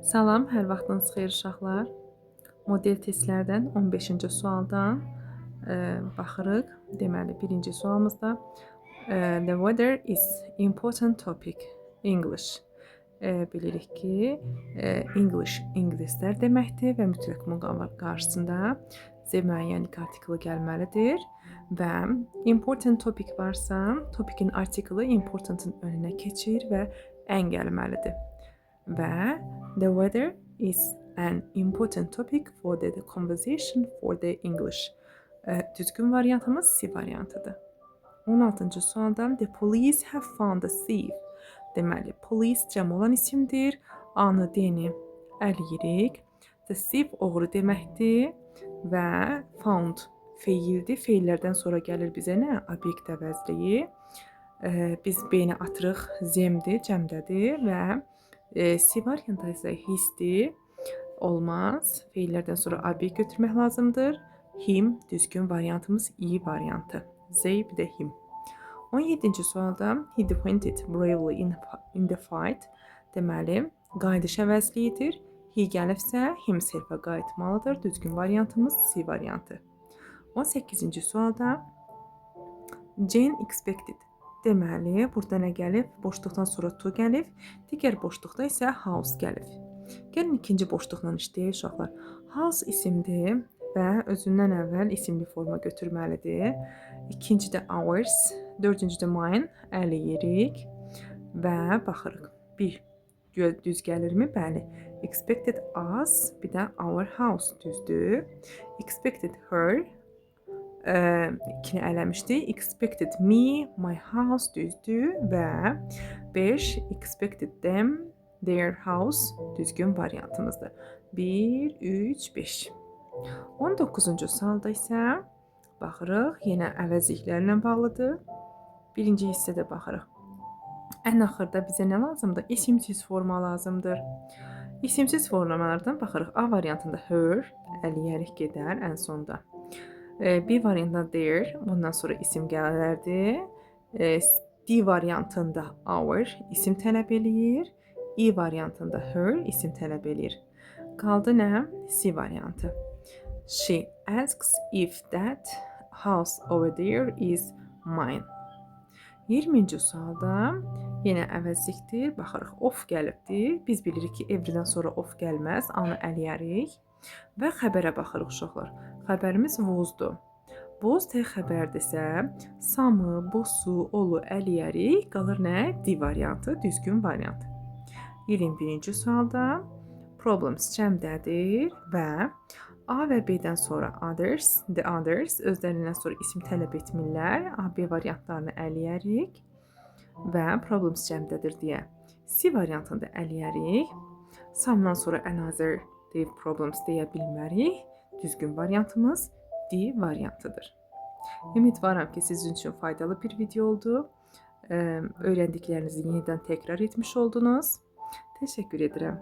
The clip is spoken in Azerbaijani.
Salam, hər vaxtınız xeyir uşaqlar. Model testlərdən 15-ci sualdan baxırıq. Deməli, birinci sualımızda the weather is important topic English. Bilirik ki, English ingilislər deməkdir və mütləq müqavilə qarşısında z müəyyənlik artiklı gəlməlidir və important topic varsa, topicin artiklı importantın önünə keçir və ən gəlməlidir. Və the weather is an important topic for the conversation for the English. Düzgün variantımız C variantıdır. 16-cı sualdan the police have found the thief. Deməli, police cəm olan isimdir. A-nı, D-ni əliyirik. The thief oğru deməkdir və found feildir. Feillərdən sonra gəlir bizə nə? Obyekt əvəzliyi. Biz B-ni atırıq, zemdir, cəmdədir və C variantı isə hisdir. Olmaz. Feillərdən sonra obyekt götürmək lazımdır. Him düzgün variantımız I variantı. Z bir də him. 17-ci sualda he defended bravely in the fight. Deməli, qayıdış əvəzliyidir. He gəlibsə himselfə qayıtmalıdır. Düzgün variantımız C variantı. 18-ci sualda Jane expected. Deməli, burada nə gəlib? Boşluqdan sonra to gəlib. Digər boşluqda isə house gəlib. Gəlin ikinci boşluqla işləyək uşaqlar. House isimdir və özündən əvvəl isimli forma götürməlidir. İkinci də ours, dördüncü də mine əliyirik və baxırıq. Bir, düz gəlirmi? Bəli. Expected us, bir də our house düzdür. Expected her, ikini eləmişdik. Expected me, my house düzdür və 5, expected them, their house düzgün variantımızdır. 1, 3, 5. 19-cu sualda isə baxırıq, yenə əvəzliklərlə bağlıdır. Birinci hissədə baxırıq. Ən axırda bizə nə lazımdır? İsimsiz forma lazımdır. İsimsiz formalardan baxırıq. A variantında her, əliyərik gedər ən sonda. B variantında their, bundan sonra isim gələrdi. D variantında our, isim tələb eləyir. E variantında her, isim tələb eləyir. Qaldı nə? C variantı. She asks if that house over there is mine. 20-ci sualda yenə əvəzlikdir. Baxırıq, of gəlibdir. Biz bilirik ki, everydən sonra of gəlməz. Anı əliyərik və xəbərə baxırıq uşaqlar. Xəbərimiz vozdur. Voz tə xəbərdirsə, samı, bosu, olu əliyərik. Qalır nə? D variantı, düzgün variant. 21-ci sualda problems cəmdədir və A və B-dən sonra others, the others özlərindən sonra isim tələb etmirlər. A, B variantlarını əliyərik və problems cəmdədir deyə C variantını da əliyərik. Samdan sonra another deyib problems deyə bilmərik. Düzgün variantımız D variantıdır. Ümidvaram ki, sizin üçün faydalı bir video oldu. Öyrəndiklərinizi yenidən təkrar etmiş oldunuz. Təşəkkür edirəm.